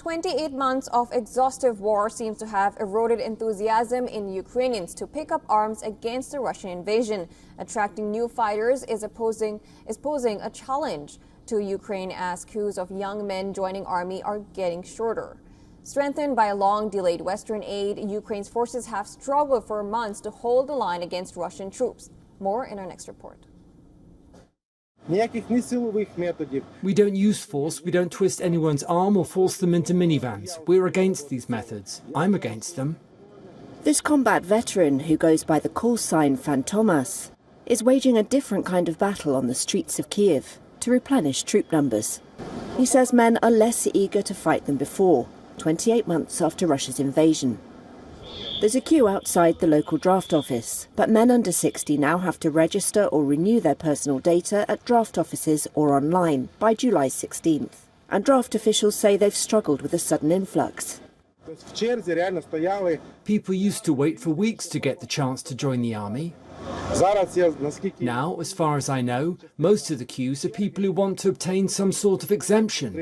28 months of exhaustive war seems to have eroded enthusiasm in Ukrainians to pick up arms against the Russian invasion. Attracting new fighters is posing a challenge to Ukraine as queues of young men joining army are getting shorter. Strengthened by a long-delayed Western aid, Ukraine's forces have struggled for months to hold the line against Russian troops. More in our next report. We don't use force, we don't twist anyone's arm or force them into minivans. We're against these methods. I'm against them. This combat veteran, who goes by the call sign Fantomas, is waging a different kind of battle on the streets of Kiev to replenish troop numbers. He says men are less eager to fight than before, 28 months after Russia's invasion. There's a queue outside the local draft office, but men under 60 now have to register or renew their personal data at draft offices or online by July 16th. And draft officials say they've struggled with a sudden influx. People used to wait for weeks to get the chance to join the army. Now, as far as I know, most of the queues are people who want to obtain some sort of exemption.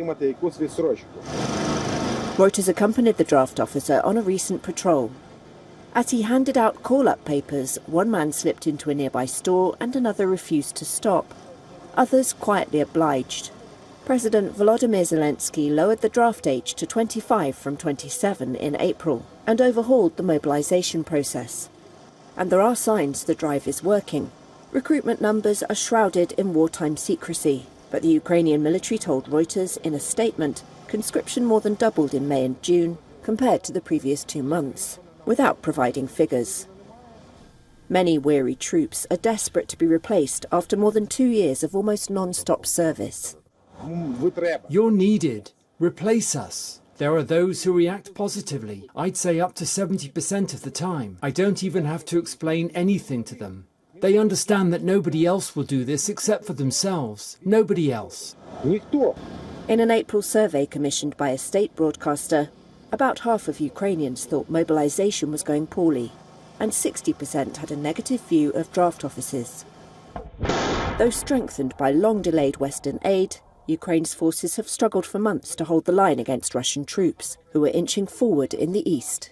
Reuters accompanied the draft officer on a recent patrol. As he handed out call-up papers, one man slipped into a nearby store and another refused to stop. Others quietly obliged. President Volodymyr Zelensky lowered the draft age to 25 from 27 in April and overhauled the mobilization process. And there are signs the drive is working. Recruitment numbers are shrouded in wartime secrecy, but the Ukrainian military told Reuters in a statement conscription more than doubled in May and June compared to the previous 2 months, without providing figures. Many weary troops are desperate to be replaced after more than 2 years of almost non-stop service. You're needed. Replace us. There are those who react positively. I'd say up to 70% of the time. I don't even have to explain anything to them. They understand that nobody else will do this except for themselves. Nobody else. In an April survey commissioned by a state broadcaster, about half of Ukrainians thought mobilization was going poorly, and 60% had a negative view of draft offices. Though strengthened by long-delayed Western aid, Ukraine's forces have struggled for months to hold the line against Russian troops, who are inching forward in the east.